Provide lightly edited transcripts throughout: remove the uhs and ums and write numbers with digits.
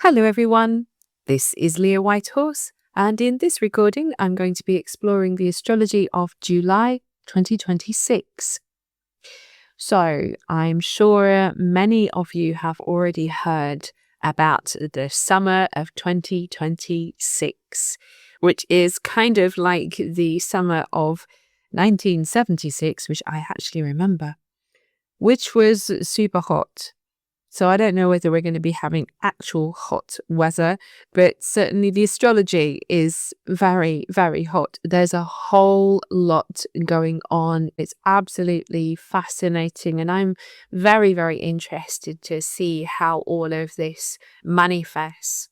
Hello everyone, this is Leah Whitehorse, and in this recording I'm going to be exploring the astrology of July 2026. So I'm sure many of you have already heard about the summer of 2026, which is kind of like the summer of 1976, which I actually remember, which was super hot. So I don't know whether we're going to be having actual hot weather, but certainly the astrology is very, very hot. There's a whole lot going on. It's absolutely fascinating. And I'm very, very interested to see how all of this manifests.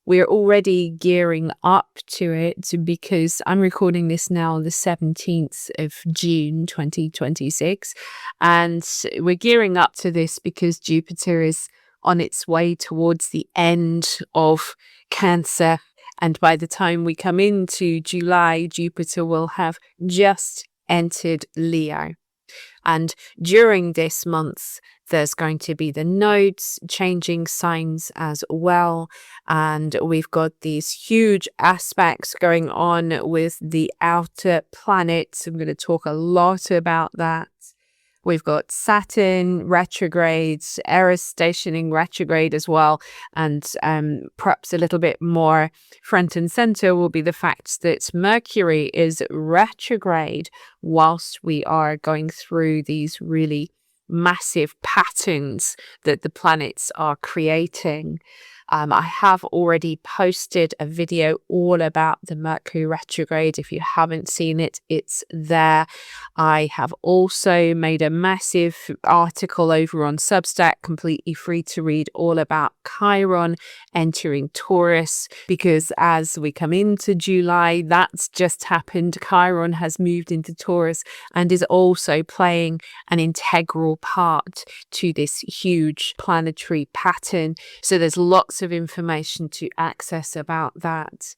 We're already gearing up to it because I'm recording this now the 17th of June 2026. And we're gearing up to this because Jupiter is on its way towards the end of Cancer. And by the time we come into July, Jupiter will have just entered Leo. And during this month, there's going to be the nodes changing signs as well. And we've got these huge aspects going on with the outer planets. I'm going to talk a lot about that. We've got Saturn retrograde, Eris stationing retrograde as well. And perhaps a little bit more front and center will be the fact that Mercury is retrograde whilst we are going through these really massive patterns that the planets are creating. I have already posted a video all about the Mercury retrograde. If you haven't seen it, it's there. I have also made a massive article over on Substack, completely free to read, all about CHIRON entering Taurus, because as we come into July, that's just happened. CHIRON has moved into Taurus and is also playing an integral part to this huge planetary pattern. So there's lots of information to access about that.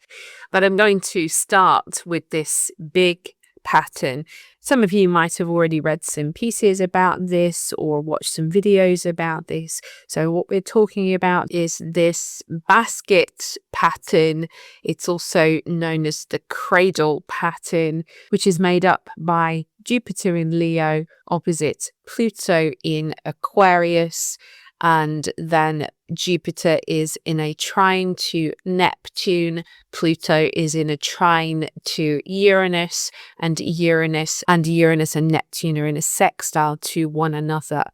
But I'm going to start with this big pattern. Some of you might have already read some pieces about this or watched some videos about this. So what we're talking about is this basket pattern. It's also known as the cradle pattern, which is made up by Jupiter in Leo opposite Pluto in Aquarius. And then Jupiter is in a trine to Neptune. Pluto is in a trine to Uranus, and Uranus and Neptune are in a sextile to one another.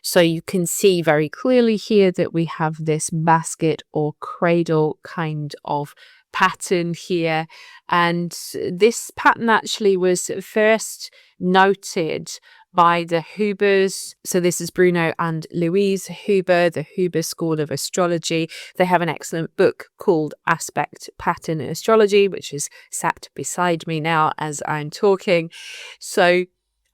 So you can see very clearly here that we have this basket or cradle kind of pattern here. And this pattern actually was first noted by the Hubers. So this is Bruno and Louise Huber, the Huber School of Astrology. They have an excellent book called Aspect Pattern Astrology, which is sat beside me now as I'm talking. So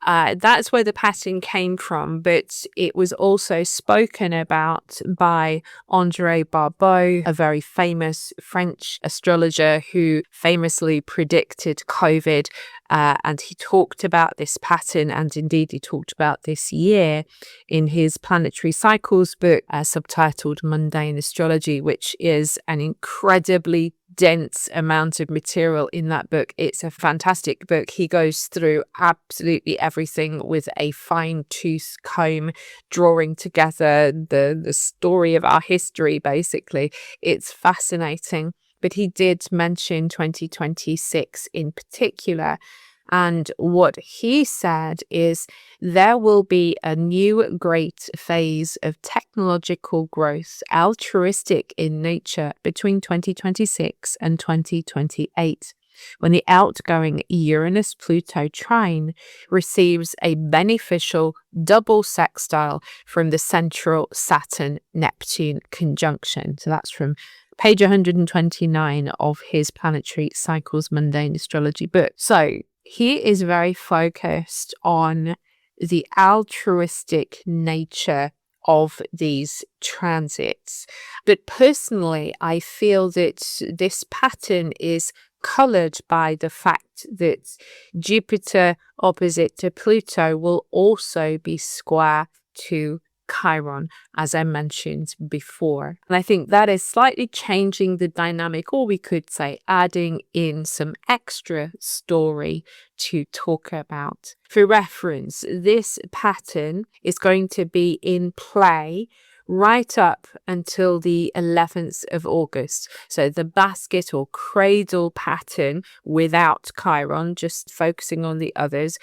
that's where the pattern came from, but it was also spoken about by André Barbeau, a very famous French astrologer who famously predicted COVID. And he talked about this pattern, and indeed he talked about this year in his Planetary Cycles book, subtitled Mundane Astrology, which is an incredibly dense amount of material in that book. It's a fantastic book. He goes through absolutely everything with a fine-tooth comb, drawing together the story of our history, basically. It's fascinating. But he did mention 2026 in particular. And what he said is there will be a new great phase of technological growth, altruistic in nature, between 2026 and 2028, when the outgoing Uranus-Pluto trine receives a beneficial double sextile from the central Saturn-Neptune conjunction. So that's from page 129 of his Planetary Cycles Mundane Astrology book. So he is very focused on the altruistic nature of these transits. But personally, I feel that this pattern is colored by the fact that Jupiter opposite to Pluto will also be square to CHIRON, as I mentioned before. And I think that is slightly changing the dynamic, or we could say adding in some extra story to talk about. For reference, this pattern is going to be in play right up until the 11th of August. So the basket or cradle pattern without CHIRON, just focusing on the others,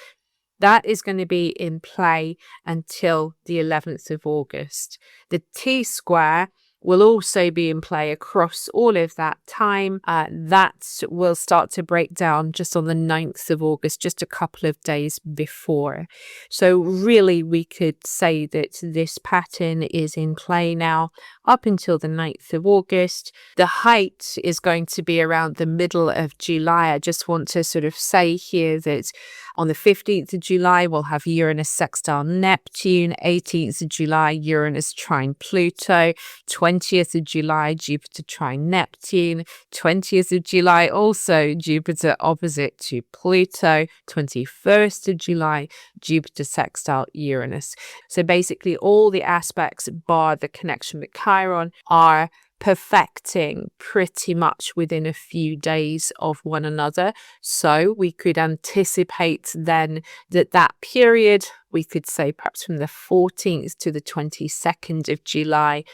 that is going to be in play until the 11th of August. The T-square will also be in play across all of that time. That will start to break down just on the 9th of August, just a couple of days before. So really, we could say that this pattern is in play now up until the 9th of August. The height is going to be around the middle of July. I just want to sort of say here that on the 15th of July, we'll have Uranus sextile Neptune. 18th of July, Uranus trine Pluto. 20th of July, Jupiter trine Neptune. 20th of July, also Jupiter opposite to Pluto. 21st of July, Jupiter sextile Uranus. So basically all the aspects bar the connection with CHIRON are perfecting pretty much within a few days of one another. So we could anticipate then that period, we could say perhaps from the 14th to the 22nd of July,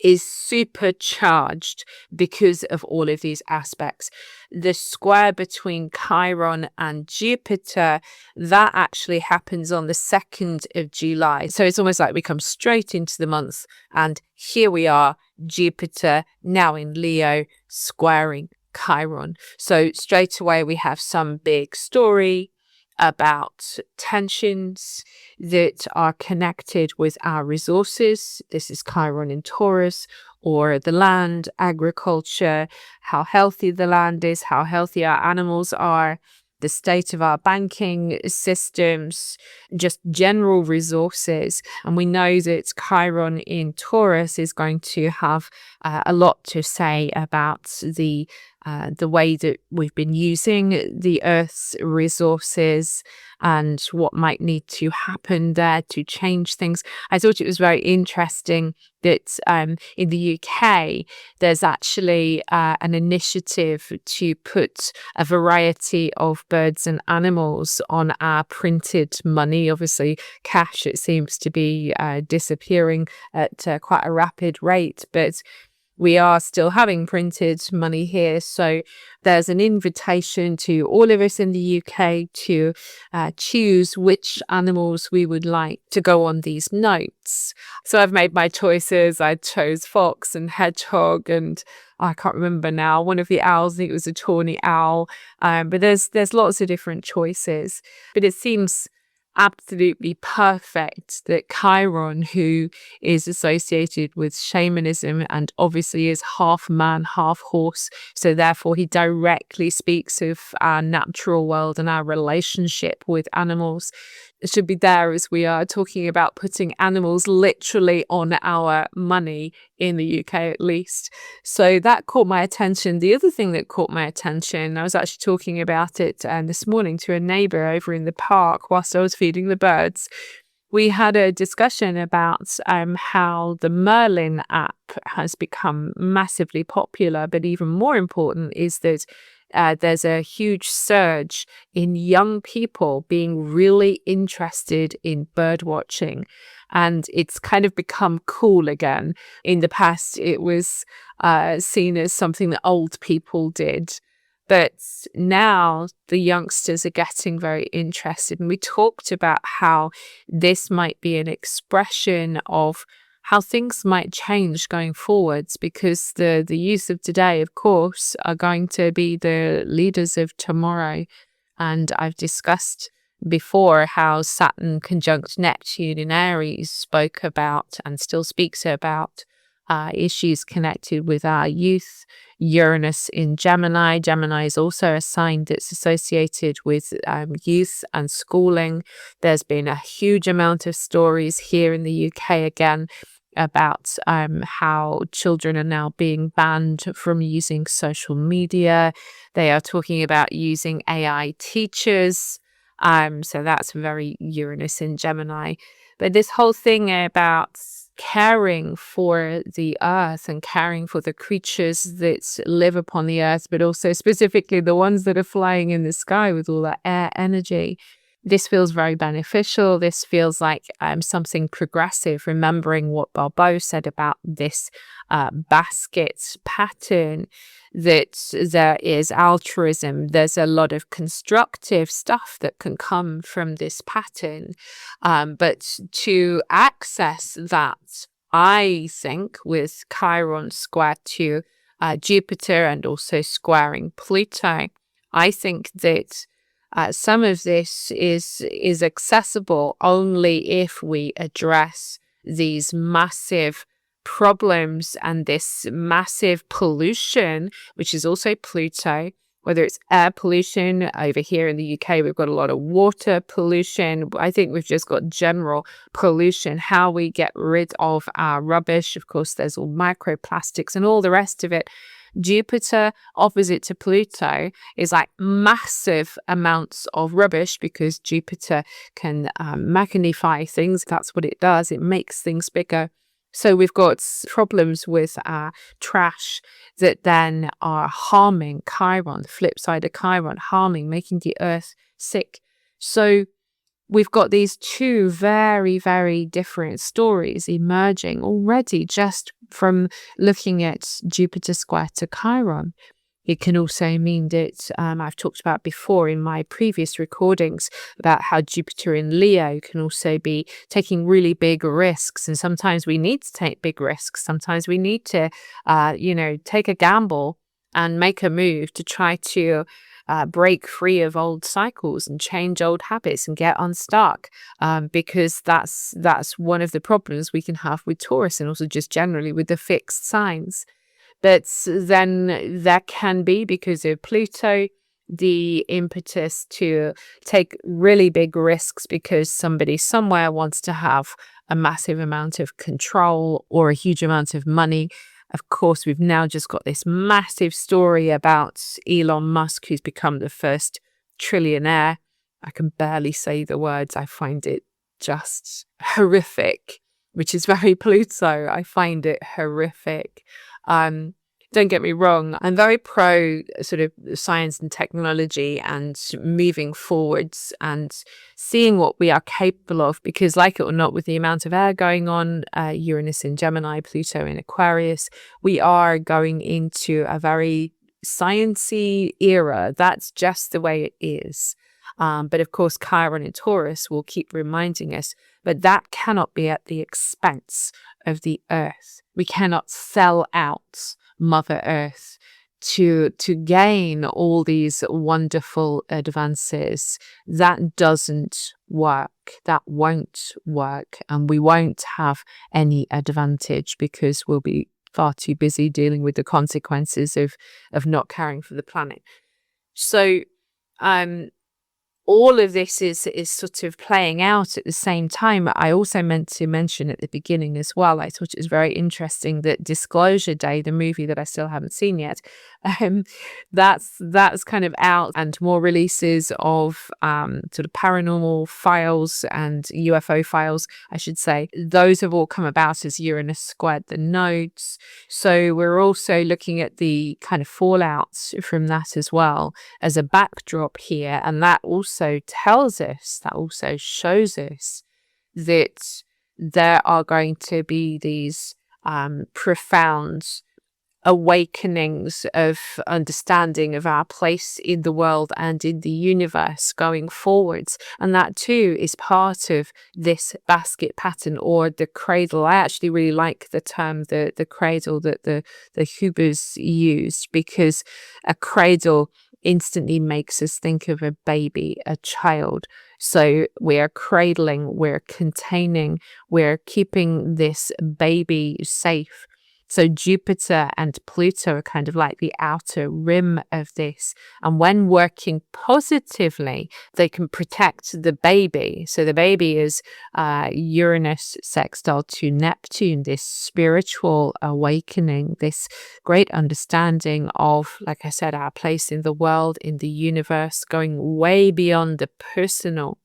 is supercharged because of all of these aspects. The square between CHIRON and Jupiter, that actually happens on the 2nd of July. So it's almost like we come straight into the month, and here we are, Jupiter now in Leo squaring CHIRON. So straight away we have some big story about tensions that are connected with our resources. This is CHIRON in Taurus, or the land, agriculture, how healthy the land is, how healthy our animals are, the state of our banking systems, just general resources. And we know that CHIRON in Taurus is going to have a lot to say about the way that we've been using the Earth's resources and what might need to happen there to change things. I thought it was very interesting that in the UK, there's actually an initiative to put a variety of birds and animals on our printed money. Obviously, cash, it seems to be disappearing at quite a rapid rate, but we are still having printed money here. So there's an invitation to all of us in the UK to choose which animals we would like to go on these notes. So I've made my choices. I chose fox and hedgehog, and I can't remember now, one of the owls, I think it was a tawny owl. But there's lots of different choices. But it seems absolutely perfect that CHIRON, who is associated with shamanism and obviously is half man, half horse, so therefore he directly speaks of our natural world and our relationship with animals, should be there as we are talking about putting animals literally on our money in the UK at least. So that caught my attention. The other thing that caught my attention, I was actually talking about it this morning to a neighbour over in the park whilst I was feeding the birds. We had a discussion about how the Merlin app has become massively popular, but even more important is that there's a huge surge in young people being really interested in bird watching. And it's kind of become cool again. In the past, it was seen as something that old people did. But now the youngsters are getting very interested. And we talked about how this might be an expression of how things might change going forwards, because the youth of today, of course, are going to be the leaders of tomorrow. And I've discussed before how Saturn conjunct Neptune in Eris spoke about and still speaks about issues connected with our youth. Uranus in Gemini. Gemini is also a sign that's associated with youth and schooling. There's been a huge amount of stories here in the UK again about how children are now being banned from using social media. They are talking about using AI teachers. So that's very Uranus in Gemini. But this whole thing about caring for the earth and caring for the creatures that live upon the earth, but also specifically the ones that are flying in the sky with all that air energy. This feels very beneficial. This feels like something progressive, remembering what Barbeau said about this basket pattern, that there is altruism. There's a lot of constructive stuff that can come from this pattern. But to access that, I think, with Chiron square to Jupiter and also squaring Pluto, I think that some of this is accessible only if we address these massive problems and this massive pollution, which is also Pluto, whether it's air pollution. Over here in the UK, we've got a lot of water pollution. I think we've just got general pollution, how we get rid of our rubbish. Of course, there's all microplastics and all the rest of it. Jupiter, opposite to Pluto, is like massive amounts of rubbish, because Jupiter can magnify things. That's what it does. It makes things bigger. So we've got problems with trash that then are harming Chiron, the flip side of Chiron, harming, making the earth sick. So we've got these two very, very different stories emerging already just from looking at Jupiter square to Chiron. It can also mean that I've talked about before in my previous recordings about how Jupiter in Leo can also be taking really big risks. And sometimes we need to take big risks. Sometimes we need to, take a gamble and make a move to try to break free of old cycles and change old habits and get unstuck, because that's one of the problems we can have with Taurus, and also just generally with the fixed signs. But then there can be, because of Pluto, the impetus to take really big risks because somebody somewhere wants to have a massive amount of control or a huge amount of money. Of course, we've now just got this massive story about Elon Musk, who's become the first trillionaire. I can barely say the words. I find it just horrific, which is very Pluto. I find it horrific. Don't get me wrong, I'm very pro sort of science and technology and moving forwards and seeing what we are capable of, because like it or not, with the amount of air going on, Uranus in Gemini, Pluto in Aquarius, we are going into a very sciencey era. That's just the way it is. But of course, Chiron in Taurus will keep reminding us, but that cannot be at the expense of the earth. We cannot sell out Mother Earth to gain all these wonderful advances. That doesn't work. That won't work. And we won't have any advantage because we'll be far too busy dealing with the consequences of not caring for the planet. So all of this is sort of playing out at the same time. I also meant to mention at the beginning as well, I thought it was very interesting that Disclosure Day, the movie that I still haven't seen yet, that's kind of out, and more releases of sort of paranormal files and UFO files, I should say. Those have all come about as Uranus squared the nodes. So we're also looking at the kind of fallouts from that as well as a backdrop here, and that also tells us, that also shows us that there are going to be these profound awakenings of understanding of our place in the world and in the universe going forwards. And that too is part of this basket pattern, or the cradle. I actually really like the term, the cradle that the Hubers used, because a cradle instantly makes us think of a baby, a child. So we're cradling, we're containing, we're keeping this baby safe. So Jupiter and Pluto are kind of like the outer rim of this. And when working positively, they can protect the baby. So the baby is Uranus sextile to Neptune, this spiritual awakening, this great understanding of, like I said, our place in the world, in the universe, going way beyond the personal.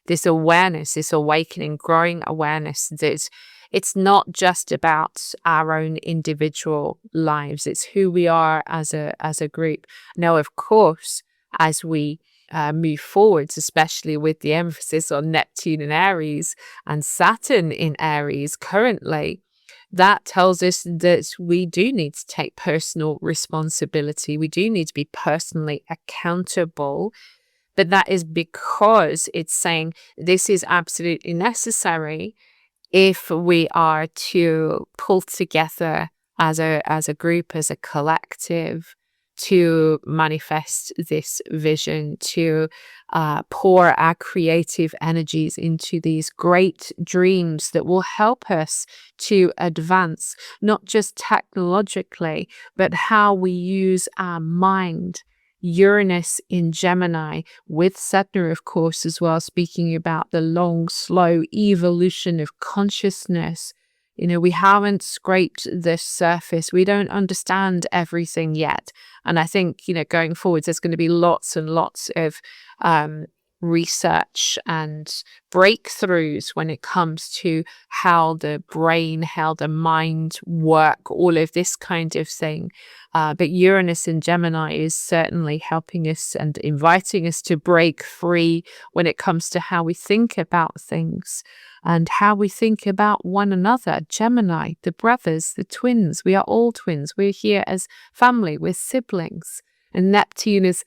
This awareness, this awakening, growing awareness that it's not just about our own individual lives. It's who we are as a group. Now, of course, as we move forwards, especially with the emphasis on Neptune in Aries and Saturn in Aries currently, that tells us that we do need to take personal responsibility. We do need to be personally accountable. But that is because it's saying this is absolutely necessary if we are to pull together as a group, as a collective, to manifest this vision, to pour our creative energies into these great dreams that will help us to advance, not just technologically, but how we use our mind. Uranus in Gemini, with Saturn, of course, as well, speaking about the long, slow evolution of consciousness. We haven't scraped the surface. We don't understand everything yet. And I think, going forwards, there's going to be lots and lots of research and breakthroughs when it comes to how the brain, how the mind work, all of this kind of thing. But Uranus in Gemini is certainly helping us and inviting us to break free when it comes to how we think about things and how we think about one another. Gemini, the brothers, the twins, we are all twins. We're here as family, we're siblings. And Neptune is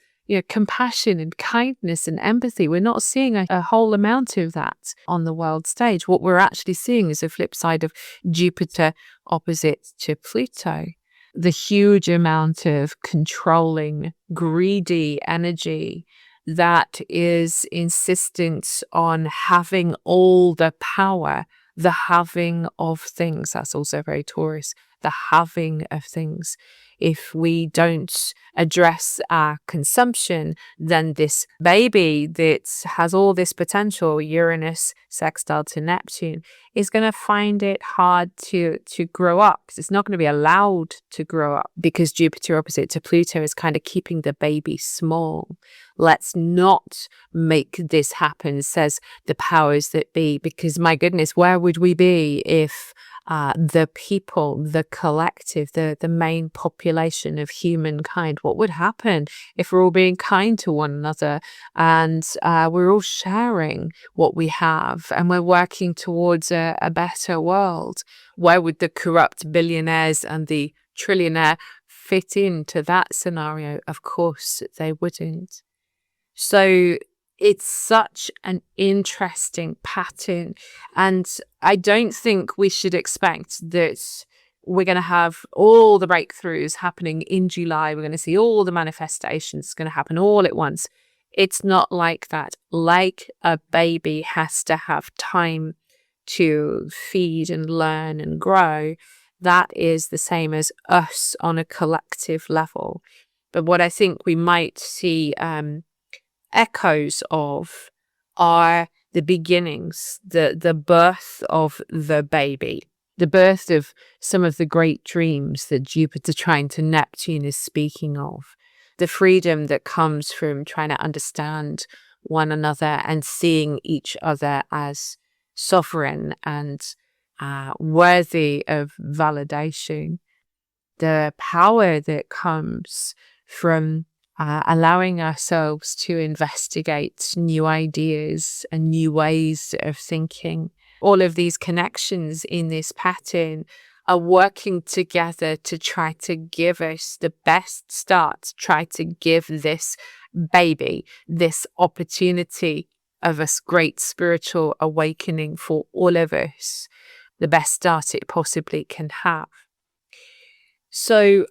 compassion and kindness and empathy. We're not seeing a whole amount of that on the world stage. What we're actually seeing is a flip side of Jupiter opposite to Pluto. The huge amount of controlling, greedy energy that is insistent on having all the power, the having of things. That's also very Taurus, the having of things. If we don't address our consumption, then this baby that has all this potential, Uranus sextile to Neptune, is going to find it hard to grow up, because it's not going to be allowed to grow up, because Jupiter opposite to Pluto is kind of keeping the baby small. Let's not make this happen, says the powers that be, because my goodness, where would we be if the people, the collective, the main population of humankind, what would happen if we're all being kind to one another and we're all sharing what we have and we're working towards a better world? Where would the corrupt billionaires and the trillionaire fit into that scenario? Of course, they wouldn't. So it's such an interesting pattern, and I don't think we should expect that we're going to have all the breakthroughs happening in July. We're going to see all the manifestations going to happen all at once. It's not like that. Like a baby has to have time to feed and learn and grow. That is the same as us on a collective level. But what I think we might see echoes of are the beginnings, the birth of the baby, the birth of some of the great dreams that Jupiter trine to Neptune is speaking of, the freedom that comes from trying to understand one another and seeing each other as sovereign and worthy of validation, the power that comes from allowing ourselves to investigate new ideas and new ways of thinking. All of these connections in this pattern are working together to try to give us the best start, try to give this baby this opportunity of a great spiritual awakening for all of us, the best start it possibly can have. So,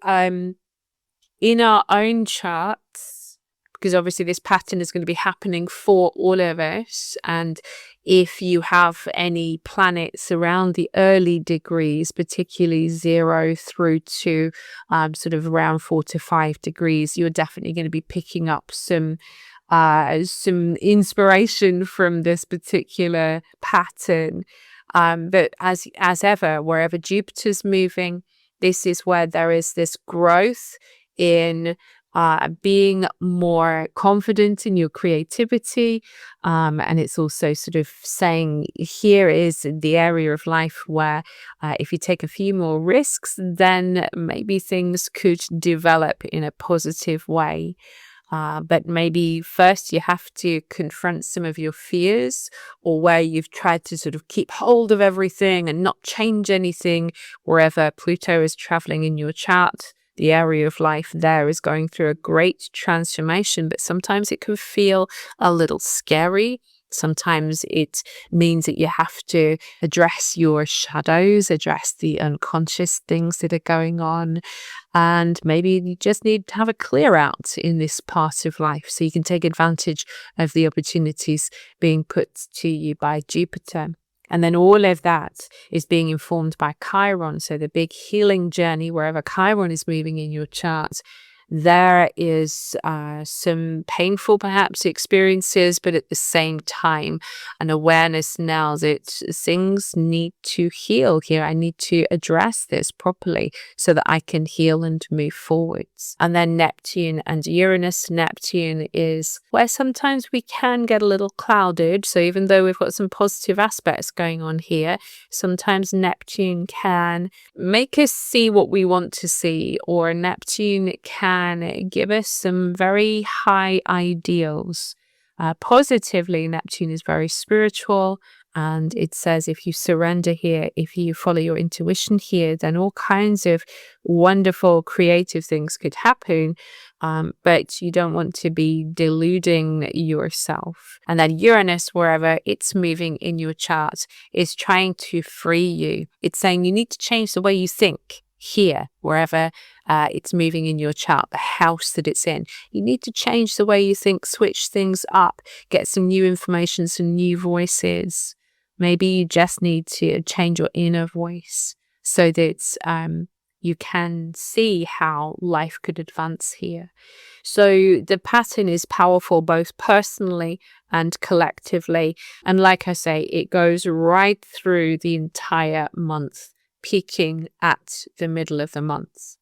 in our own charts, because obviously this pattern is going to be happening for all of us, and if you have any planets around the early degrees, particularly 0 through to sort of around 4 to 5 degrees, you're definitely going to be picking up some inspiration from this particular pattern. But as ever, wherever Jupiter's moving, this is where there is this growth in being more confident in your creativity. And it's also sort of saying here is the area of life where if you take a few more risks, then maybe things could develop in a positive way. But maybe first you have to confront some of your fears, or where you've tried to sort of keep hold of everything and not change anything. Wherever Pluto is traveling in your chart, the area of life there is going through a great transformation, but sometimes it can feel a little scary. Sometimes it means that you have to address your shadows, address the unconscious things that are going on. And maybe you just need to have a clear out in this part of life so you can take advantage of the opportunities being put to you by Jupiter. And then all of that is being informed by CHIRON. So the big healing journey, wherever CHIRON is moving in your chart, there is some painful, perhaps, experiences, but at the same time, an awareness now that things need to heal here. I need to address this properly so that I can heal and move forwards. And then Neptune and Uranus. Neptune is where sometimes we can get a little clouded. So even though we've got some positive aspects going on here, sometimes Neptune can make us see what we want to see, or Neptune can give us some very high ideals. Positively, Neptune is very spiritual, and it says if you surrender here, if you follow your intuition here, then all kinds of wonderful creative things could happen, but you don't want to be deluding yourself. And then Uranus, wherever it's moving in your chart, is trying to free you. It's saying you need to change the way you think here, wherever it's moving in your chart, the house that it's in. You need to change the way you think, switch things up, get some new information, some new voices. Maybe you just need to change your inner voice so that you can see how life could advance here. So the pattern is powerful both personally and collectively. And like I say, it goes right through the entire month, peaking at the middle of the month.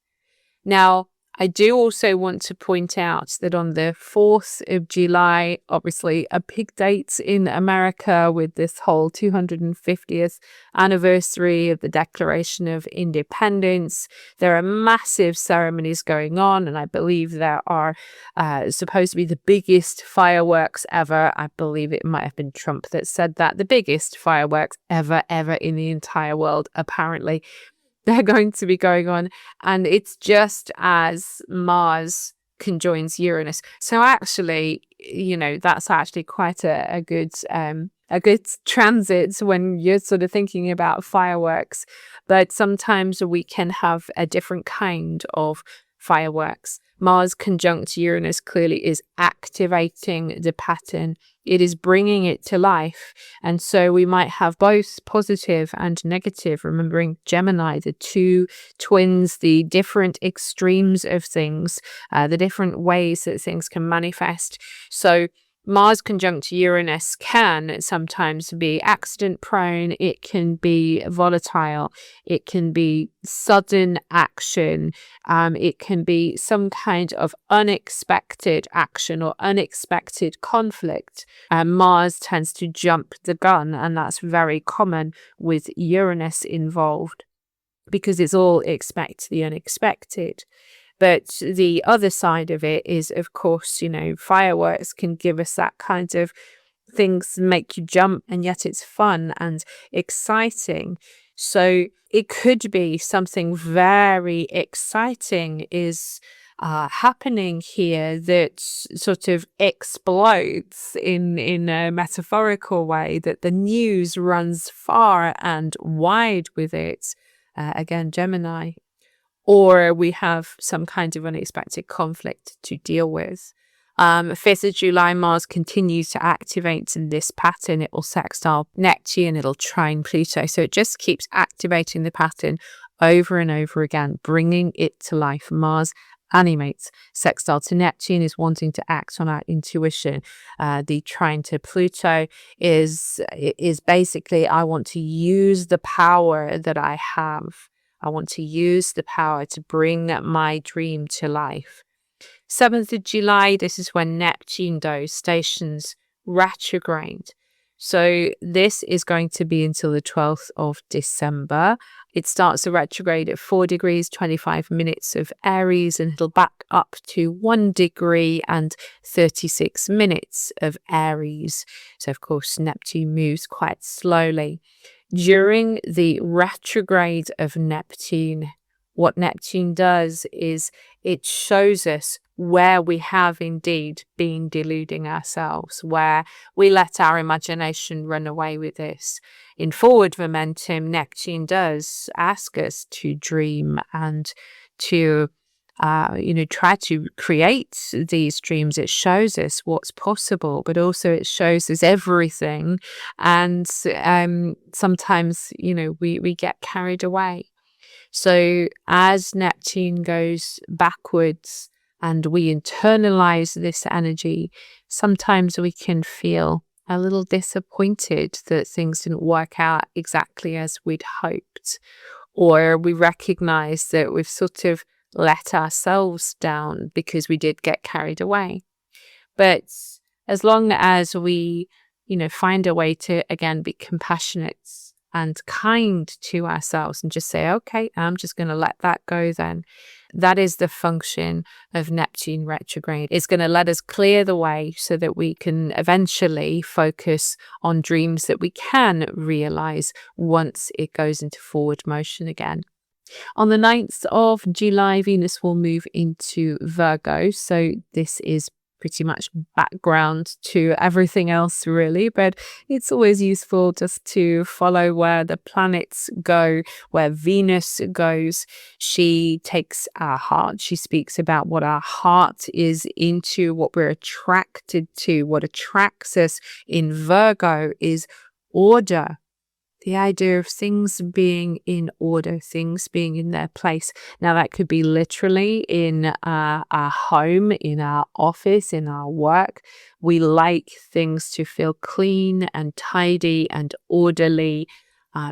Now, I do also want to point out that on the 4th of July, obviously a big date in America with this whole 250th anniversary of the Declaration of Independence, there are massive ceremonies going on, and I believe there are supposed to be the biggest fireworks ever. I believe it might have been Trump that said that. The biggest fireworks ever in the entire world, apparently. They're going to be going on, and it's just as Mars conjoins Uranus. So actually, that's actually quite a good transit when you're sort of thinking about fireworks. But sometimes we can have a different kind of fireworks. Mars conjunct Uranus clearly is activating the pattern. It is bringing it to life. And so we might have both positive and negative, remembering Gemini, the two twins, the different extremes of things, the different ways that things can manifest. So Mars conjunct Uranus can sometimes be accident prone, it can be volatile, it can be sudden action, it can be some kind of unexpected action or unexpected conflict. Mars tends to jump the gun, and that's very common with Uranus involved because it's all expect the unexpected. But the other side of it is, of course, fireworks can give us that kind of things make you jump, and yet it's fun and exciting. So it could be something very exciting is happening here that sort of explodes in a metaphorical way, that the news runs far and wide with it. Again, Gemini. Or we have some kind of unexpected conflict to deal with. 5th of July, Mars continues to activate in this pattern. It will sextile Neptune, it'll trine Pluto. So it just keeps activating the pattern over and over again, bringing it to life. Mars animates. Sextile to Neptune is wanting to act on our intuition. The trine to Pluto is basically, I want to use the power that I have. I want to use the power to bring my dream to life. 7th of July, this is when Neptune stations retrograde. So this is going to be until the 12th of December. It starts the retrograde at 4 degrees, 25 minutes of Eris, and it'll back up to 1 degree and 36 minutes of Aries. So, of course, Neptune moves quite slowly. During the retrograde of Neptune, what Neptune does is it shows us where we have indeed been deluding ourselves, where we let our imagination run away with this. In forward momentum, Neptune does ask us to dream and to try to create these dreams. It shows us what's possible, but also it shows us everything. And sometimes, we get carried away. So as Neptune goes backwards and we internalize this energy, sometimes we can feel a little disappointed that things didn't work out exactly as we'd hoped. Or we recognize that we've sort of let ourselves down because we did get carried away. But as long as we, find a way to, again, be compassionate and kind to ourselves and just say, okay, I'm just going to let that go then. That is the function of Neptune retrograde. It's going to let us clear the way so that we can eventually focus on dreams that we can realize once it goes into forward motion again. On the 9th of July, Venus will move into Virgo. So this is pretty much background to everything else, really, but it's always useful just to follow where the planets go, where Venus goes. She takes our heart. She speaks about what our heart is into, what we're attracted to. What attracts us in Virgo is order. The idea of things being in order, things being in their place. Now, that could be literally in our home, in our office, in our work. We like things to feel clean and tidy and orderly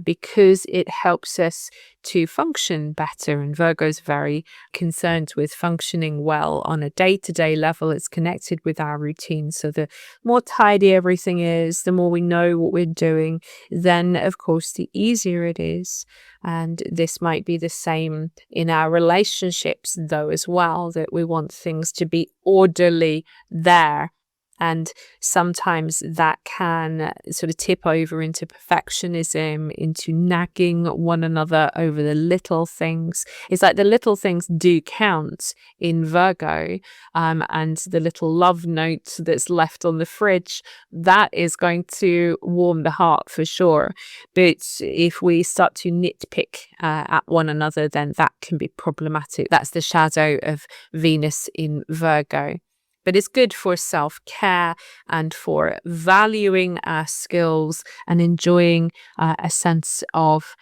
because it helps us to function better. And Virgo's very concerned with functioning well on a day-to-day level. It's connected with our routine. So the more tidy everything is, the more we know what we're doing, then of course the easier it is. And this might be the same in our relationships though as well, that we want things to be orderly there. And sometimes that can sort of tip over into perfectionism, into nagging one another over the little things. It's like the little things do count in Virgo, and the little love note that's left on the fridge, that is going to warm the heart for sure. But if we start to nitpick at one another, then that can be problematic. That's the shadow of Venus in Virgo. But it's good for self-care and for valuing our skills and enjoying a sense of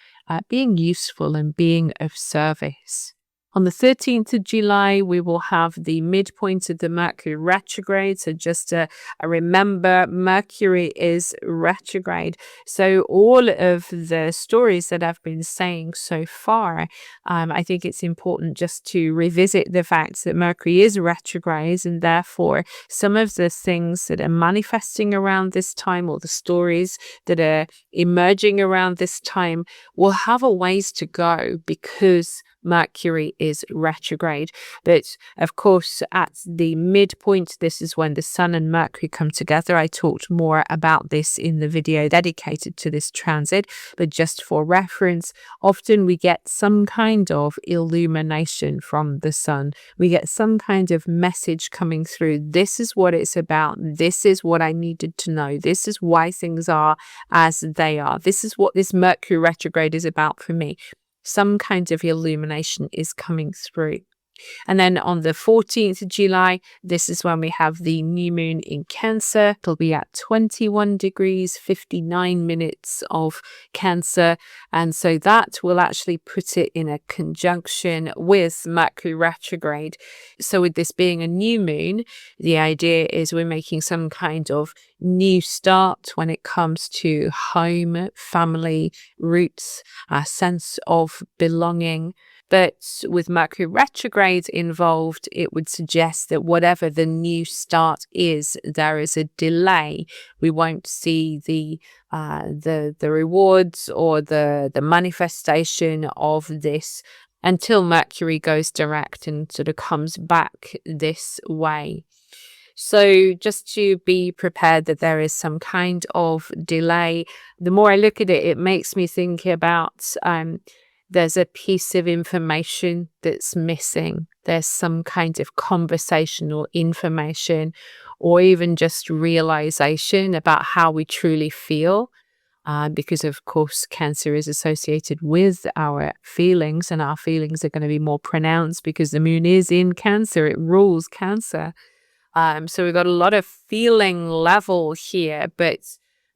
being useful and being of service. On the 13th of July, we will have the midpoint of the Mercury retrograde. So just to remember, Mercury is retrograde. So all of the stories that I've been saying so far, I think it's important just to revisit the fact that Mercury is retrograde, and therefore some of the things that are manifesting around this time, or the stories that are emerging around this time, will have a ways to go because Mercury is retrograde. But of course, at the midpoint, this is when the Sun and Mercury come together. I talked more about this in the video dedicated to this transit, but just for reference, often we get some kind of illumination from the Sun. We get some kind of message coming through. This is what it's about. This is what I needed to know. This is why things are as they are. This is what this Mercury retrograde is about for me. Some kind of illumination is coming through. And then on the 14th of July, this is when we have the new moon in Cancer. It'll be at 21 degrees, 59 minutes of Cancer. And so that will actually put it in a conjunction with Mercury retrograde. So with this being a new moon, the idea is we're making some kind of new start when it comes to home, family, roots, a sense of belonging. But with Mercury retrograde involved, it would suggest that whatever the new start is, there is a delay. We won't see the rewards or the manifestation of this until Mercury goes direct and sort of comes back this way. So just to be prepared that there is some kind of delay. The more I look at it, it makes me think about there's a piece of information that's missing. There's some kind of conversational information or even just realization about how we truly feel. Because of course, Cancer is associated with our feelings, and our feelings are going to be more pronounced because the moon is in Cancer. It rules Cancer. So we've got a lot of feeling level here, but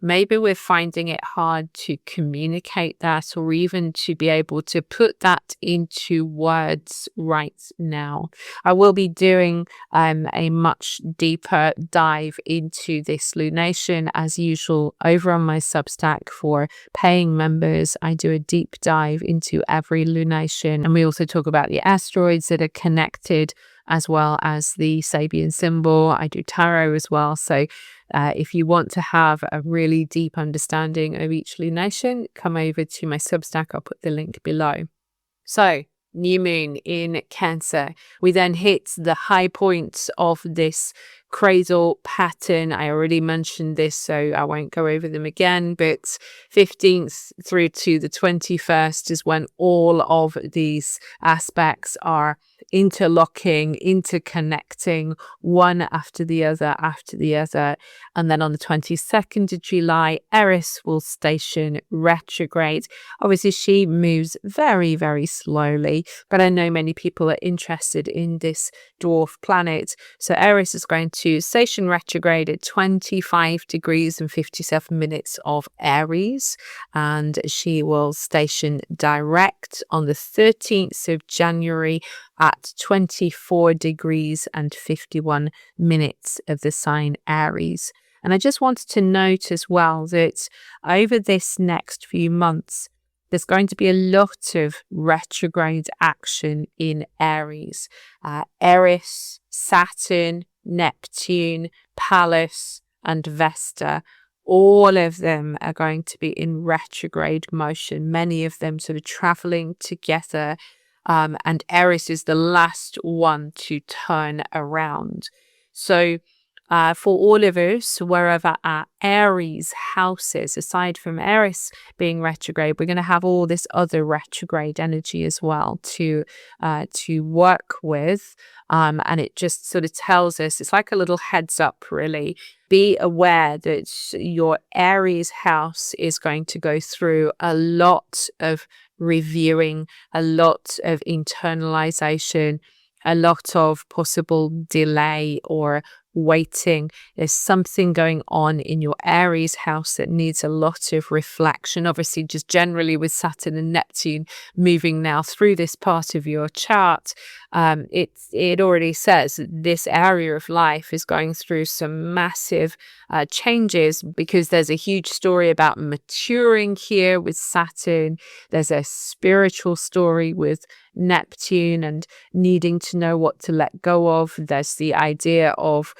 maybe we're finding it hard to communicate that or even to be able to put that into words right now. I will be doing a much deeper dive into this lunation as usual over on my Substack for paying members. I do a deep dive into every lunation, and we also talk about the asteroids that are connected as well as the Sabian symbol. I do tarot as well. So if you want to have a really deep understanding of each lunation, come over to my Substack. I'll put the link below. So new moon in Cancer. We then hit the high points of this cradle pattern. I already mentioned this, so I won't go over them again, but 15th through to the 21st is when all of these aspects are interlocking, interconnecting, one after the other. And then on the 22nd of July, Eris will station retrograde. Obviously, she moves very, very slowly, but I know many people are interested in this dwarf planet. So Eris is going to station retrograde at 25 degrees and 57 minutes of Aries, and she will station direct on the 13th of January at 24 degrees and 51 minutes of the sign Aries. And I just wanted to note as well that over this next few months, there's going to be a lot of retrograde action in Aries. Eris, Saturn, Neptune, Pallas, and Vesta, all of them are going to be in retrograde motion, many of them sort of traveling together. And Eris is the last one to turn around. So for all of us, wherever our Aries house is, aside from Eris being retrograde, we're going to have all this other retrograde energy as well to work with. And it just sort of tells us, it's like a little heads up, really. Be aware that your Aries house is going to go through a lot of reviewing, a lot of internalization, a lot of possible delay or waiting. There's something going on in your Aries house that needs a lot of reflection. Obviously, just generally with Saturn and Neptune moving now through this part of your chart, it already says this area of life is going through some massive changes, because there's a huge story about maturing here with Saturn. There's a spiritual story with Neptune and needing to know what to let go of. There's the idea of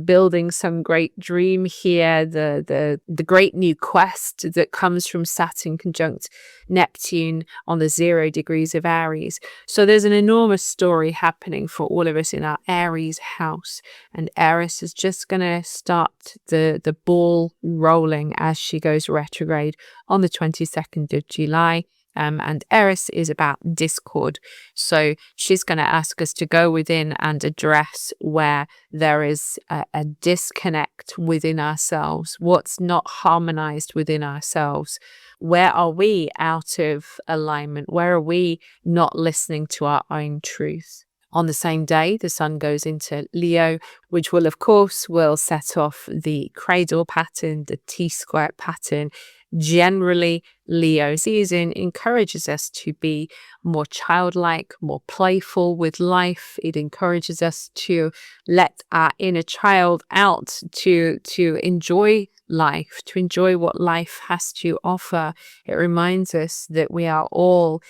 building some great dream here, the great new quest that comes from Saturn conjunct Neptune on the 0 degrees of Aries. So there's an enormous story happening for all of us in our Aries house, and Eris is just going to start the ball rolling as she goes retrograde on the 22nd of July. And Eris is about discord. So she's going to ask us to go within and address where there is a disconnect within ourselves, what's not harmonized within ourselves. Where are we out of alignment? Where are we not listening to our own truth? On the same day, the sun goes into Leo, which will, of course, set off the cradle pattern, the T-square pattern. Generally, Leo season encourages us to be more childlike, more playful with life. It encourages us to let our inner child out, to enjoy life, to enjoy what life has to offer. It reminds us that we are all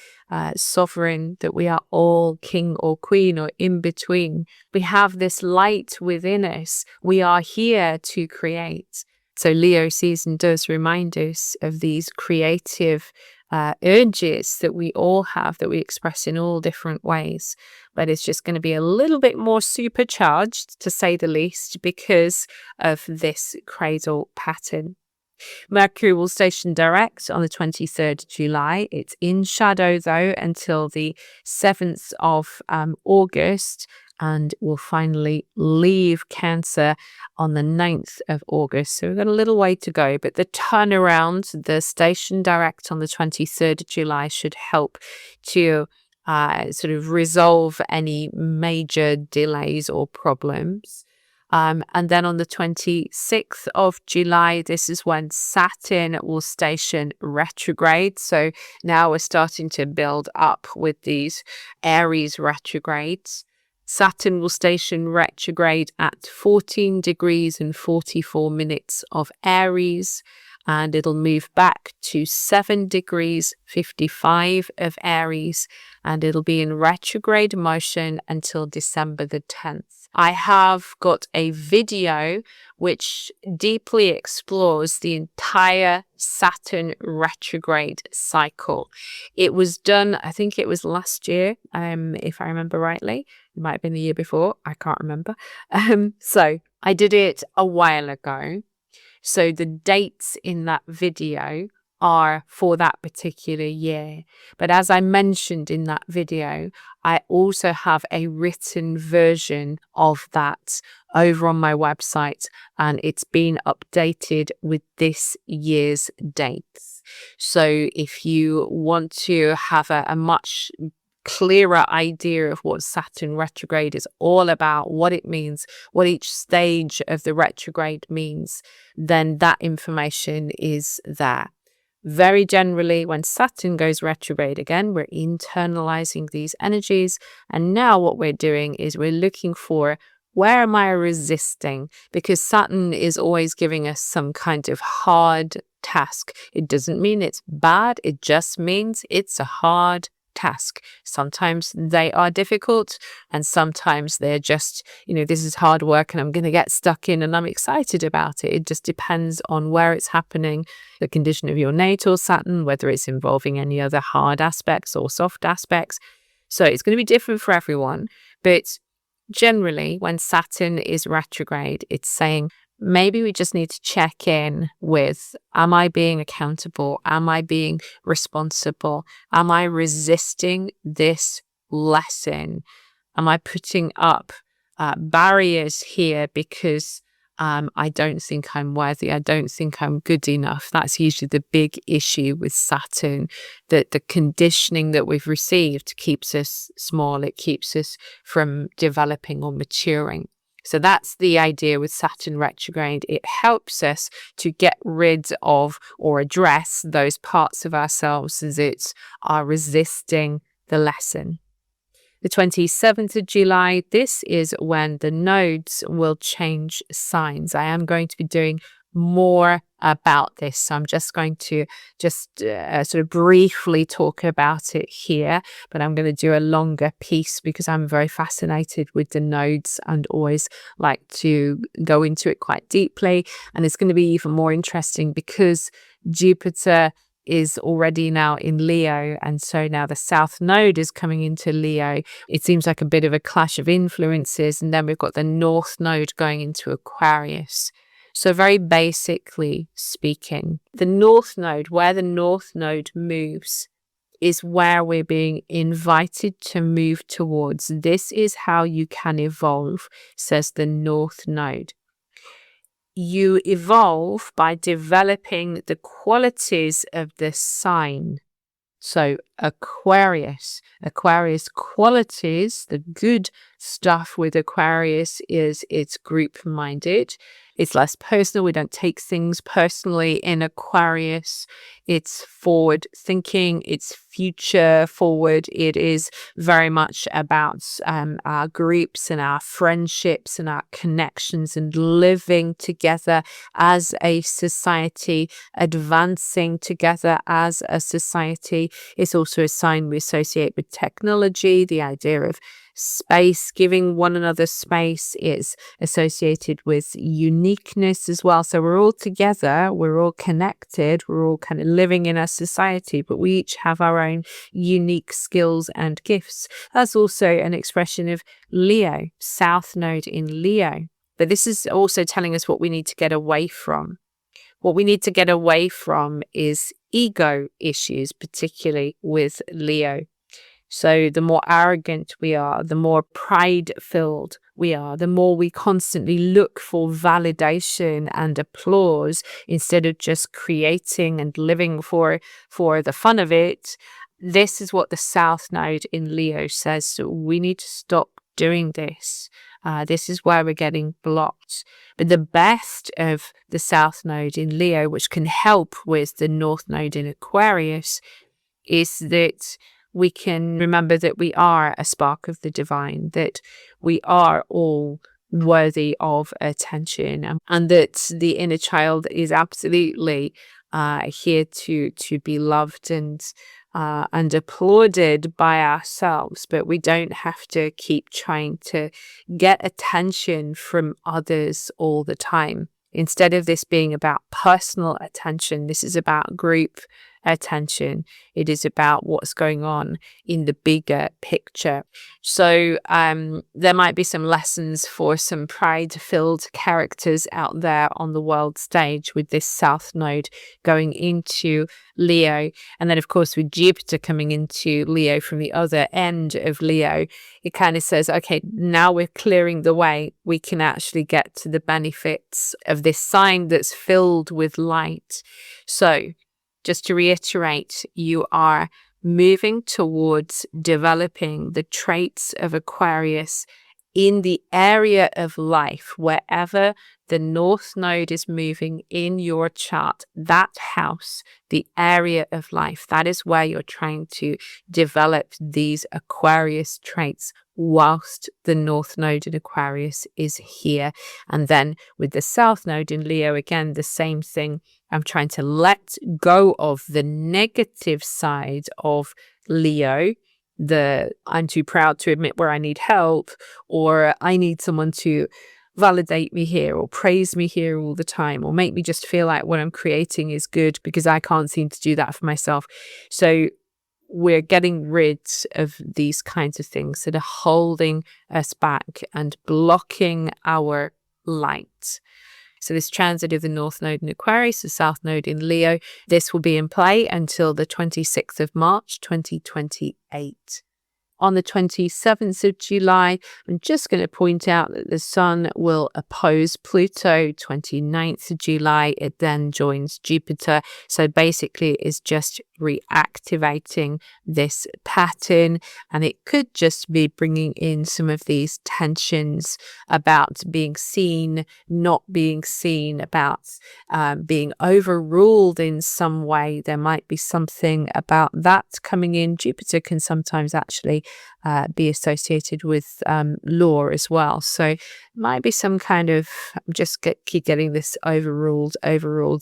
sovereign, that we are all king or queen or in between. We have this light within us. We are here to create. So Leo season does remind us of these creative urges that we all have, that we express in all different ways. But it's just going to be a little bit more supercharged, to say the least, because of this cradle pattern. Mercury will station direct on the 23rd of July. It's in shadow, though, until the 7th of August, and will finally leave Cancer on the 9th of August. So we've got a little way to go, but the turnaround, the station direct on the 23rd of July should help to sort of resolve any major delays or problems. And then on the 26th of July, this is when Saturn will station retrograde. So now we're starting to build up with these Eris retrogrades. Saturn will station retrograde at 14 degrees and 44 minutes of Aries, and it'll move back to 7 degrees 55 of Aries, and it'll be in retrograde motion until December the 10th. I have got a video which deeply explores the entire Saturn retrograde cycle. It was done, I think it was last year, if I remember rightly. It might have been the year before, I can't remember. So I did it a while ago. So the dates in that video are for that particular year. But as I mentioned in that video, I also have a written version of that over on my website, and it's been updated with this year's dates. So if you want to have a much clearer idea of what Saturn retrograde is all about, what it means, what each stage of the retrograde means, then that information is there. Very generally, when Saturn goes retrograde again, we're internalizing these energies. And now what we're doing is we're looking for, where am I resisting? Because Saturn is always giving us some kind of hard task. It doesn't mean it's bad. It just means it's a hard task. Sometimes they are difficult, and sometimes they're just, this is hard work and I'm going to get stuck in and I'm excited about it. It just depends on where it's happening, the condition of your natal Saturn, whether it's involving any other hard aspects or soft aspects. So it's going to be different for everyone. But generally, when Saturn is retrograde, it's saying, maybe we just need to check in with, am I being accountable? Am I being responsible? Am I resisting this lesson? Am I putting up barriers here because I don't think I'm worthy? I don't think I'm good enough. That's usually the big issue with Saturn, that the conditioning that we've received keeps us small. It keeps us from developing or maturing. So that's the idea with Saturn retrograde. It helps us to get rid of or address those parts of ourselves that are resisting the lesson. The 27th of July, this is when the nodes will change signs. I am going to be doing more about this, so I'm just going to sort of briefly talk about it here, but I'm going to do a longer piece because I'm very fascinated with the nodes and always like to go into it quite deeply. And it's going to be even more interesting because Jupiter is already now in Leo, and so now the South Node is coming into Leo. It seems like a bit of a clash of influences, and then we've got the North Node going into Aquarius. So very basically speaking, the North Node, where the North Node moves, is where we're being invited to move towards. This is how you can evolve, says the North Node. You evolve by developing the qualities of the sign. So Aquarius. Aquarius qualities, the good stuff with Aquarius is it's group-minded. It's less personal. We don't take things personally in Aquarius. It's forward thinking. It's future forward. It is very much about our groups and our friendships and our connections and living together as a society, advancing together as a society. It's also a sign we associate with technology, the idea of space, giving one another space is associated with uniqueness as well. So we're all together, we're all connected, we're all kind of living in a society, but we each have our own unique skills and gifts. That's also an expression of Leo, South Node in Leo. But this is also telling us what we need to get away from. What we need to get away from is ego issues, particularly with Leo. So the more arrogant we are, the more pride-filled we are, the more we constantly look for validation and applause instead of just creating and living for the fun of it. This is what the South Node in Leo says. So we need to stop doing this. This is where we're getting blocked. But the best of the South Node in Leo, which can help with the North Node in Aquarius, is that we can remember that we are a spark of the divine, that we are all worthy of attention, and that the inner child is absolutely here to be loved and applauded by ourselves. But we don't have to keep trying to get attention from others all the time. Instead of this being about personal attention, this is about group attention. It is about what's going on in the bigger picture. So there might be some lessons for some pride-filled characters out there on the world stage with this South Node going into Leo. And then, of course, with Jupiter coming into Leo from the other end of Leo, it kind of says, okay, now we're clearing the way. We can actually get to the benefits of this sign that's filled with light. So just to reiterate, you are moving towards developing the traits of Aquarius in the area of life, wherever the North Node is moving in your chart, that house, the area of life, that is where you're trying to develop these Aquarius traits whilst the North Node in Aquarius is here. And then with the South Node in Leo, again, the same thing. I'm trying to let go of the negative side of Leo, I'm too proud to admit where I need help, or I need someone to validate me here or praise me here all the time, or make me just feel like what I'm creating is good because I can't seem to do that for myself. So we're getting rid of these kinds of things that are holding us back and blocking our light. So this transit of the North Node in Aquarius, the South Node in Leo, this will be in play until the 26th of March, 2028. On the 27th of July, I'm just going to point out that the Sun will oppose Pluto. 29th of July, it then joins Jupiter. So basically, it's just reactivating this pattern, and it could just be bringing in some of these tensions about being seen, not being seen, about being overruled in some way. There might be something about that coming in. Jupiter can sometimes actually be associated with law as well. So it might be some kind of, keep getting this overruled.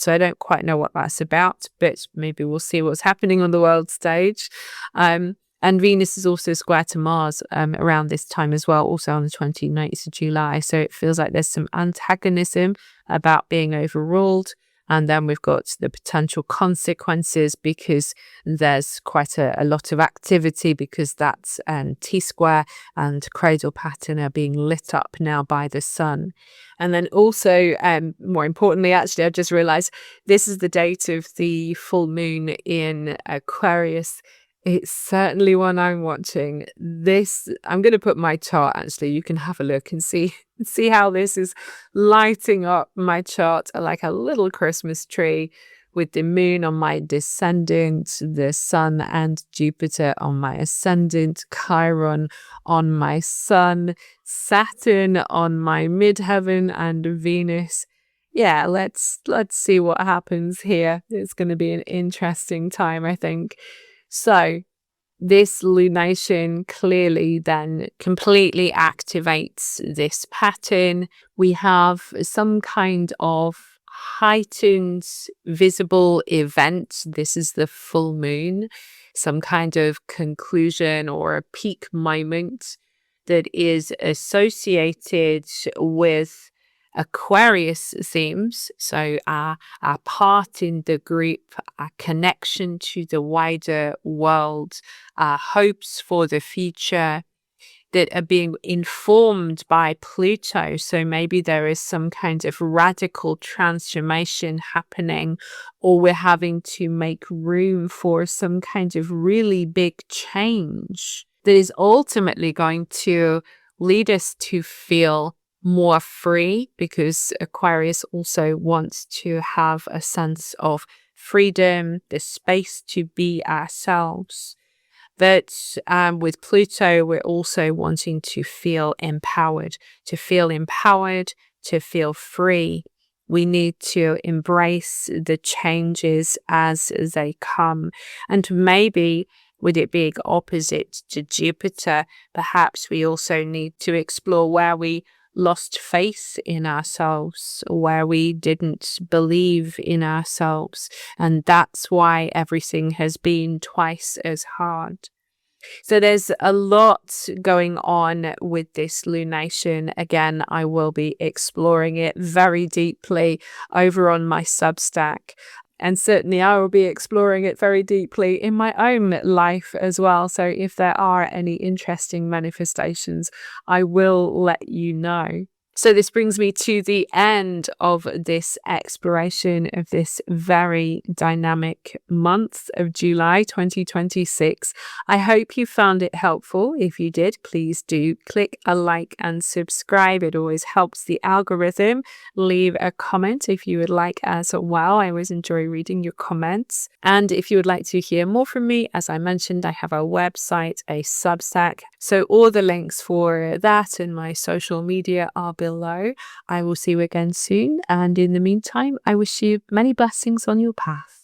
So I don't quite know what that's about, but maybe we'll see what's happening on the world stage. And Venus is also square to Mars around this time as well, also on the 29th of July. So it feels like there's some antagonism about being overruled. And then we've got the potential consequences because there's quite a lot of activity, because that's T-square and Cradle pattern are being lit up now by the Sun. And then also, more importantly, actually, I just realized this is the date of the full moon in Aquarius. It's certainly one I'm watching. This, I'm going to put my chart, actually. You can have a look and see how this is lighting up my chart like a little Christmas tree with the moon on my descendant, the sun and Jupiter on my ascendant, Chiron on my sun, Saturn on my midheaven, and Venus. Yeah, let's see what happens here. It's going to be an interesting time, I think. So this lunation clearly then completely activates this pattern. We have some kind of heightened visible event. This is the full moon, some kind of conclusion or a peak moment that is associated with Aquarius themes, so our part in the group, our connection to the wider world, our hopes for the future that are being informed by Pluto. So maybe there is some kind of radical transformation happening, or we're having to make room for some kind of really big change that is ultimately going to lead us to feel more free, because Aquarius also wants to have a sense of freedom, the space to be ourselves. But with Pluto, we're also wanting to feel empowered, to feel free. We need to embrace the changes as they come. And maybe with it being opposite to Jupiter, perhaps we also need to explore where we lost faith in ourselves, where we didn't believe in ourselves. And that's why everything has been twice as hard. So there's a lot going on with this lunation. Again, I will be exploring it very deeply over on my Substack. And certainly I will be exploring it very deeply in my own life as well. So if there are any interesting manifestations, I will let you know. So this brings me to the end of this exploration of this very dynamic month of July 2026. I hope you found it helpful. If you did, please do click a like and subscribe. It always helps the algorithm. Leave a comment if you would like as well. I always enjoy reading your comments. And if you would like to hear more from me, as I mentioned, I have a website, a Substack. So all the links for that and my social media are below. I will see you again soon, and in the meantime, I wish you many blessings on your path.